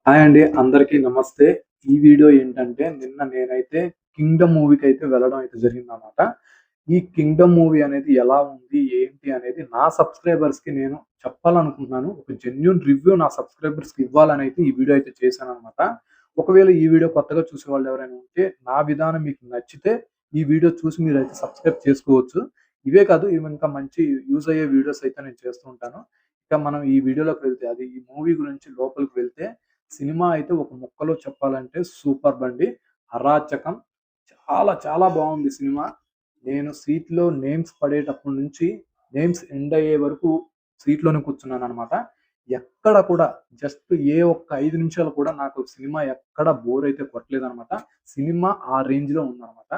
Hi అండి. అందరికీ నమస్తే. ఈ వీడియో ఏంటంటే నిన్న నేనైతే 'కింగ్డమ్' మూవీకైతే వెళ్ళడం అయితే జరిగిందనమాట. ఈ 'కింగ్డమ్' మూవీ అనేది ఎలా ఉంది? ఏంటి? అనేది నా సబ్‌స్క్రైబర్స్‌కి నేను చెప్పాలనుకుంటున్నాను. ఒక జెన్యూన్ రివ్యూ నా సబ్‌స్క్రైబర్స్‌కి ఇవ్వాలనైతే ఈ వీడియో అయితే చేశాననమాట. ఒకవేళ ఈ వీడియో కొత్తగా చూసేవాళ్ళు ఎవరైనా ఉంటే నా విధానం మీకు నచ్చితే ఈ వీడియో చూసి మీరైతే సబ్‌స్క్రైబ్ చేసుకోవచ్చు. ఇవే కాదు ఇవి ఇంకా మంచి యూజ్ అయ్యే వీడియోస్ అయితే నేను చేస్తూ ఉంటాను. ఇక మనం ఈ వీడియోలోకి వెళ్తే అది ఈ మూవీ గురించి లోపలికి వెళ్తే సినిమా అయితే ఒక ముక్కలో చెప్పాలంటే సూపర్బ్ అండి. అరాచకం. చాలా చాలా బావుంది సినిమా. నేను సీట్‌లో నేమ్స్ పడేటప్పటి నుంచి నేమ్స్ ఎండ్ అయ్యే వరకు సీట్‌లోనే కూర్చున్నాననమాట. ఎక్కడ కూడా జస్ట్ ఏ ఒక్క 5 నిమిషాలు కూడా నాకు సినిమా ఎక్కడ బోర్ అయితే కొట్టలేదనమాట. సినిమా ఆ రేంజ్‌లో ఉందనమాట.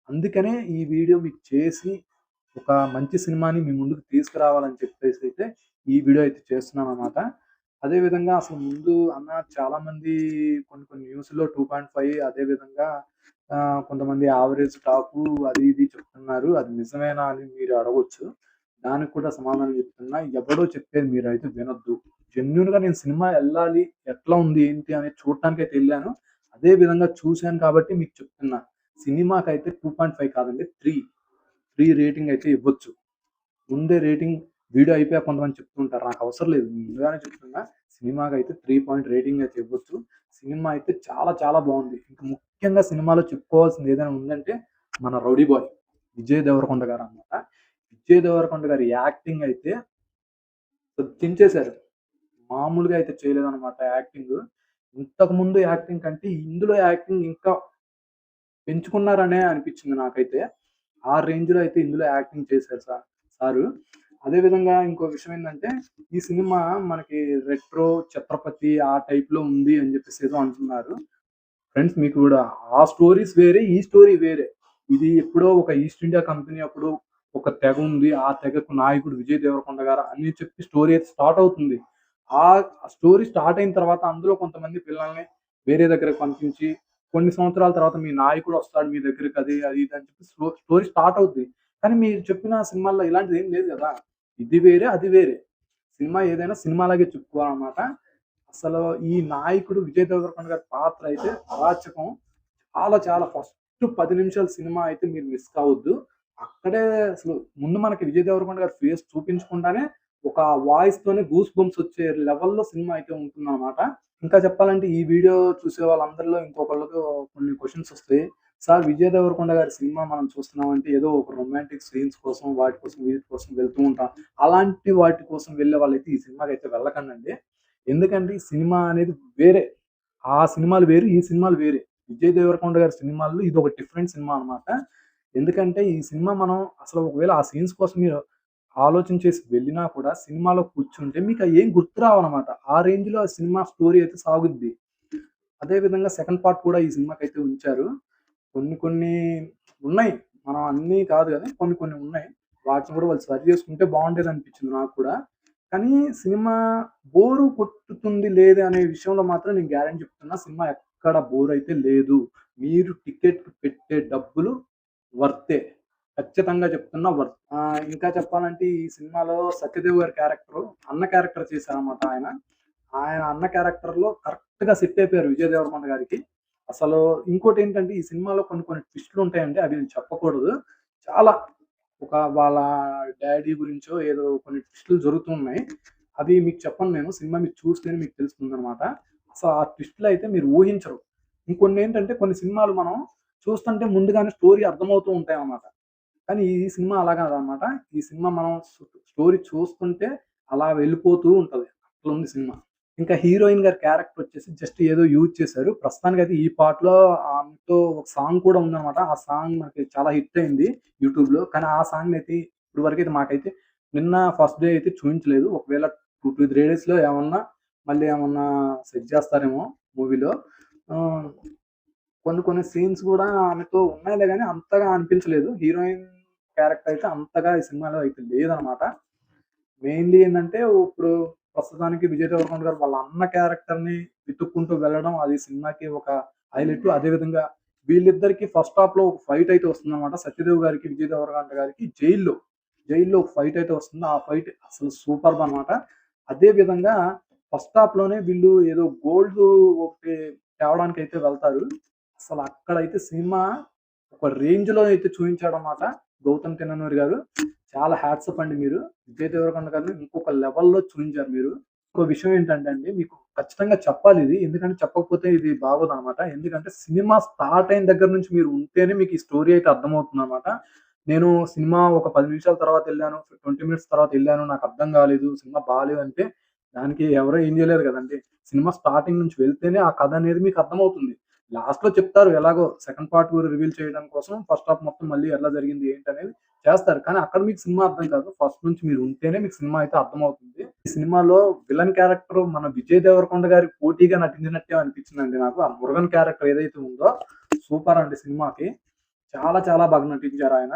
అందుకనే ఈ వీడియో మీకు చేసి ఒక మంచి సినిమాని మీ ముందుకు తీసుకురావాలని చెప్పేసైతే ఈ వీడియో అయితే చేస్తున్నాననమాట. అదే విధంగా అసలు ముందు చాలామంది కొన్ని కొన్ని న్యూస్‌లో 2.5 అదే విధంగా కొంతమంది యావరేజ్ టాకు అది ఇది చెప్తున్నారు. అది నిజమేనా అని మీరు అడగొచ్చు. దానికి కూడా సమాధానం చెప్తున్నా. ఎవడో చెప్పేది మీరైతే వినొద్దు. జెన్యూన్‌గా నేను సినిమా ఎళ్ళాలి, ఎట్లా ఉంది, ఏంటి అనేది చూడటానికైతే ఎళ్ళాను. అదే విధంగా చూసాను కాబట్టి మీకు చెప్తున్నా. సినిమాకైతే 2.5 కాదండి 3 రేటింగ్ అయితే ఇవ్వచ్చు. ముందే రేటింగ్ వీడియో అయిపోయాక కొంతమంది చెప్తూ ఉంటారు. నాకవసరం లేదు. ముందుగానే చెప్తున్నా. సినిమాకైతే 3 పాయింట్ రేటింగ్ అయితే ఇవ్వచ్చు. సినిమా అయితే చాలా చాలా బావుంది. ఇంక ముఖ్యంగా సినిమాలో చెప్పుకోవాల్సింది ఏదైనా ఉందంటే మన 'రౌడీ బాయ్' విజయ్ దేవరకొండ గారనమాట. విజయ్ దేవరకొండ గారి యాక్టింగ్ అయితే చించేశారు. మామూలుగా అయితే చేయలేదనమాట యాక్టింగు. ఇంతకుముందు యాక్టింగ్ కంటే ఇందులో యాక్టింగ్ ఇంకా పెంచుకున్నారనే అనిపిచ్చింది నాకైతే. ఆ రేంజ్‌లో అయితే ఇందులో యాక్టింగ్ చేశారు సారు. అదే విధంగా ఇంకో విషయం ఏందంటే, ఈ సినిమా మనకి రెట్రో 'ఛత్రపతి' ఆ టైప్‌లో ఉంది అని జెప్పేసి ఏదో అంటున్నారు. ఫ్రెండ్స్ మీకు గూడా ఆ స్టోరీస్ వేరే, ఈ స్టోరీ వేరే. ఇది ఎప్పుడో ఒక ఈస్ట్ ఇండియా కంపెనీ అప్పుడు ఒక తెగ ఉంది. ఆ తెగకు నాయకుడు విజయ్ దేవరకొండ గారు అని చెప్పి స్టోరీ అయితే స్టార్ట్ అవుతుంది. ఆ స్టోరీ స్టార్ట్ అయిన తర్వాత అందులో కొంతమంది పిల్లల్ని వేరే దగ్గరకి పంపించి, కొన్ని సంవత్సరాల తర్వాత మీ నాయకుడు వస్తాడు మీ దగ్గరికి అది, అది ఇది అని చెప్పి స్టోరీ స్టార్ట్ అవుద్ది. కానీ మీరు చెప్పిన సినిమాల్లో ఇలాంటిది ఏం లేదు గదా! ఇది వేరే, అది వేరే. సినిమా ఏదైనా సినిమాలాగే చెప్పుకోవాలనమాట. అసలు ఈ నాయకుడు విజయ్ దేవరకొండ గారి పాత్ర అయితే అరాచకం. చాలా చాలా ఫస్ట్ 10 నిమిషాల సినిమా అయితే మీరు మిస్ కావద్దు. అక్కడే అసలు ముందు మనకి విజయ్ దేవరకొండ గారి ఫేస్ చూపించకుండానే ఒక వాయిస్‌తోనే గూస్ బంప్స్ వచ్చే లెవెల్‌లో సినిమా అయితే ఉంటుందనమాట. ఇంకా చెప్పాలంటే ఈ వీడియో చూసే వాళ్ళందరిలో ఇంకొకళ్ళకు కొన్ని క్వెషన్స్ వస్తాయి. సార్ విజయ్ దేవరకొండ గారి సినిమా మనం చూస్తున్నామంటే ఏదో ఒక రొమాంటిక్ సీన్స్ కోసం, వాటి కోసం, వీటి కోసం వెళ్తూ ఉంటాం. అలాంటి వాటి కోసం వెళ్ళే వాళ్ళైతే ఈ సినిమాకైతే వెళ్ళకండండి. ఎందుకంటే ఈ సినిమా అనేది వేరే. ఆ సినిమాలు వేరు, ఈ సినిమాలు వేరే. విజయ్ దేవరకొండ గారి సినిమాల్లో ఇదొక డిఫరెంట్ సినిమా అనమాట. ఎందుకంటే ఈ సినిమా మనం అసలు ఒకవేళ ఆ సీన్స్ కోసం మీరు ఆలోచన చేసి వెళ్ళినా కూడా సినిమాలో కూర్చుంటే మీకయేం గుర్తు రావనమాట. ఆ రేంజ్‌లో ఆ సినిమా స్టోరీ అయితే సాగుద్ది. అదే విధంగా సెకండ్ పార్ట్ కూడా ఈ సినిమాకైతే ఉంచారు. కొన్ని కొన్ని ఉన్నాయి. మనం అన్నీ కాదు గానీ కొన్ని కొన్ని ఉన్నాయి. వాటిని కూడా వాళ్ళు సరి చేసుకుంటే బావుండేదనిపించింది నాకు కూడా. కానీ సినిమా బోరు కొట్టుతుంది లేదు అనే విషయంలో మాత్రం నేను గ్యారంటీ చెప్తున్నా. సినిమా ఎక్కడ బోరయితే లేదు. మీరు టికెట్ పెట్టే డబ్బులు వర్తే. ఖచ్చితంగా చెప్తున్నా వర్త్. ఇంకా చెప్పాలంటే ఈ సినిమాలో సత్యదేవ్ గారి క్యారెక్టరు అన్న క్యారెక్టర్ చేశారనమాట ఆయన. ఆయన అన్న క్యారెక్టర్‌లో కరెక్ట్‌గా సెట్ అయిపోయారు విజయ్ దేవరకొండ గారికి. అసలు ఇంకోటేంటంటే ఈ సినిమాలో కొన్ని కొన్ని ట్విస్ట్‌లుంటాయండి. అవి నేను చెప్పకూడదు. చాలా ఒక వాళ్ళ డ్యాడీ గురించో ఏదో కొన్ని ట్విస్టులు జరుగుతూ ఉన్నాయి. అవి మీకు చెప్పను నేను. సినిమా మీరు చూస్తేనే మీకు తెలుస్తుందనమాట. అసలు ఆ ట్విస్టులయితే మీరు ఊహించరు. ఇంకొన్నేంటంటే కొన్ని సినిమాలు మనం చూస్తుంటే ముందుగానే స్టోరీ అర్థమవుతూ ఉంటాయన్నమాట. కానీ ఈ సినిమా అలా కాదనమాట. ఈ సినిమా మనం స్టోరీ చూస్తుంటే అలా వెళ్ళిపోతూ ఉంటది. అట్లుంది సినిమా. ఇంకా హీరోయిన్ గారి క్యారెక్టర్ వచ్చేసి జస్ట్ ఏదో యూజ్ చేశారు. ప్రస్తుతానికైతే ఈ పార్ట్‌లో ఆమెతో ఒక సాంగ్ కూడా ఉందనమాట. ఆ సాంగ్ మనకి చాలా హిట్ అయింది యూట్యూబ్‌లో. కానీ ఆ సాంగ్‌నయితే ఇప్పటి వరకైతే మాకైతే నిన్న ఫస్ట్ డే అయితే చూయించలేదు. ఒకవేళ 2-3 డేస్‌లో ఏమన్నా మళ్ళీ ఏమన్నా సెట్ చేస్తారేమో మూవీలో. ఆహ్, కొన్ని కొన్ని సీన్స్ గూడా ఆమెతో ఉన్నాయిలే గాని అంతగా అనిపించలేదు. హీరోయిన్ క్యారెక్టర్ అయితే అంతగా ఈ సినిమాలో అయితే లేదనమాట. మెయిన్‌లీ ఏందంటే, ఇప్పుడు ప్రస్తుతానికి విజయ్ దేవరకొండ గారు వాళ్ళ అన్న క్యారెక్టర్‌ని వెతుక్కుంటూ వెళ్ళడం అది సినిమాకి ఒక హైలైట్. అదే విధంగా వీళ్ళిద్దరికీ ఫస్ట్ హాఫ్‌లో ఒక ఫైట్ అయితే వస్తుందనమాట. సత్యదేవ్ గారికి, విజయ్ దేవరకొండ గారికి జైల్‌లో ఒక ఫైట్ అయితే వస్తుంది. ఆ ఫైట్ అసలు సూపర్బ్ అనమాట. అదే విధంగా ఫస్ట్ హాఫ్ లోనే వీళ్ళు ఏదో గోల్డ్ ఒకటి తేవడానికి అయితే వెళ్తారు. అసలు అక్కడైతే సినిమా ఒక రేంజ్ లో అయితే చూపించాడన్నమాట గౌతమ్ తిన్ననూరి గారు. చాలా హ్యాట్సప్ అండి మీరు. విజయ్ దేవరకొండ గారిని ఇంకొక లెవెల్లో చూపించారు మీరు. ఇంకో విషయం ఏంటంటే అండి, మీకు ఖచ్చితంగా చెప్పాలి ఇది. ఎందుకంటే చెప్పకపోతే ఇది బాగోదనమాట. ఎందుకంటే సినిమా స్టార్ట్ అయిన దగ్గర నుంచి మీరు ఉంటేనే మీకు ఈ స్టోరీ అయితే అర్థమవుతుందనమాట. నేను సినిమా ఒక 10 నిమిషాల తర్వాత ఎళ్ళాను, 20 మినిట్స్ తర్వాత ఎళ్ళాను, నాకు అర్థం కాలేదు, సినిమా బాలేదంటే దానికి ఎవరు ఏం చేయలేరు కదండీ. సినిమా స్టార్టింగ్ నుంచి వెళ్తేనే ఆ కథ అనేది మీకు అర్థమవుతుంది. లాస్ట్‌లో చెప్తారు ఎలాగో సెకండ్ పార్ట్ కూడా రివీల్ చేయడం కోసం ఫస్ట్ హాఫ్ మొత్తం మళ్ళీ ఎలా జరిగింది ఏంటనేది చేస్తారు. కానీ అక్కడ మీకు సినిమా అర్థం కాదు. ఫస్ట్ నుంచి మీరు ఉంటేనే మీకు సినిమా అయితే అర్థమవుతుంది. ఈ సినిమాలో విలన్ క్యారెక్టర్ మన విజయ్ దేవరకొండ గారికి పోటీగా నటించినట్టే అనిపించిందండి నాకు. ఆ మురుగన్ క్యారెక్టర్ ఏదైతే ఉందో సూపర్ అండి సినిమాకి. చాలా చాలా బాగా నటించారాయన.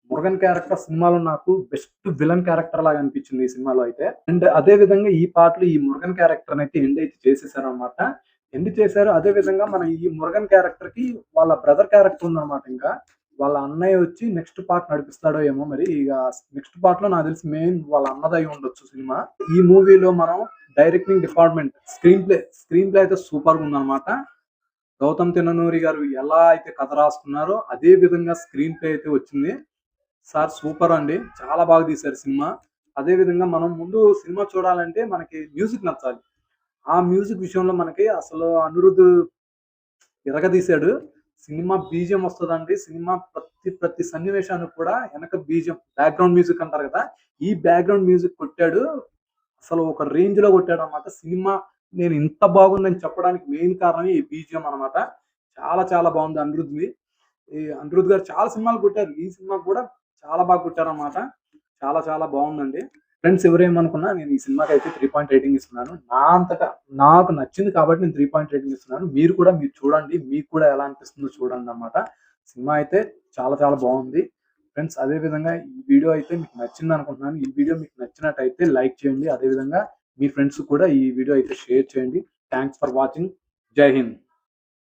మురుగన్ క్యారెక్టర్ సినిమాలో నాకు బెస్ట్ విలన్ క్యారెక్టర్ లాగా అనిపించింది ఈ సినిమాలో అయితే. అండ్ అదే విధంగా ఈ పాటలో ఈ మురుగన్ క్యారెక్టర్ అయితే ఎండ్ అయితే చేసేసారనమాట. ఎండ్ చేశారు. అదే విధంగా మన ఈ మురుగన్ క్యారెక్టర్ కి వాళ్ళ బ్రదర్ క్యారెక్టర్ ఉందన్నమాట ఇంకా. వాళ్ళ అన్నయ్య వచ్చి నెక్స్ట్ పార్ట్ నడిపిస్తాడో ఏమో మరి. ఇక నెక్స్ట్ పార్ట్ లో నాకు తెలిసి మెయిన్ వాళ్ళ అన్నదై ఉండొచ్చు సినిమా. ఈ మూవీలో మనం డైరెక్టింగ్ డిపార్ట్మెంట్ స్క్రీన్ ప్లే అయితే సూపర్ గా ఉందన్నమాట. గౌతమ్ తిన్ననూరి గారు ఎలా అయితే కథ రాసుకున్నారో అదే విధంగా స్క్రీన్ ప్లే అయితే వచ్చింది. సార్ సూపర్ అండి. చాలా బాగా తీశారు సినిమా. అదే విధంగా మనం ముందు సినిమా చూడాలంటే మనకి మ్యూజిక్ నచ్చాలి. ఆ మ్యూజిక్ విషయంలో మనకి అసలు అనిరుద్ ఇరగదీశాడు. సినిమా బీజీఎం వస్తదండి. సినిమా ప్రతి సన్నివేశానికి కూడా వెనక బీజీఎం, బ్యాక్‌గ్రౌండ్ మ్యూజిక్ అంటారు కదా! ఈ బ్యాక్‌గ్రౌండ్ మ్యూజిక్ కొట్టాడు. అసలు ఒక రేంజ్‌లో కొట్టాడన్నమాట. సినిమా నేను ఇంత బాగుందని చెప్పడానికి మెయిన్ కారణం ఈ బీజీఎం అన్నమాట. చాలా చాలా బాగుంది అనిరుద్‌ది. ఈ అనిరుద్ గారు చాలా సినిమాలు కొట్టారు. ఈ సినిమా కూడా చాలా బాగా కొట్టారన్నమాట. చాలా చాలా బాగుందండి. ఫ్రెండ్స్ ఎవరేమనుకున్నా నేను ఈ సినిమాకైతే 3 పాయింట్ రేటింగ్ ఇస్తున్నాను. నా అంతట నాకు నచ్చింది కాబట్టి నేను 3 పాయింట్ రేటింగ్ ఇస్తున్నాను. మీరు చూడండి. మీకు కూడా ఎలా అనిపిస్తుందో చూడండన్నమాట. సినిమా అయితే చాలా చాలా బాగుంది. ఫ్రెండ్స్ అదే విధంగా ఈ వీడియో అయితే మీకు నచ్చిందనుకుంటున్నాను. ఈ వీడియో మీకు నచ్చినట్టయితే లైక్ చేయండి. అదే విధంగా మీ ఫ్రెండ్స్‌కి కూడా ఈ వీడియో అయితే షేర్ చేయండి. Thanks for watching. జై హింద్.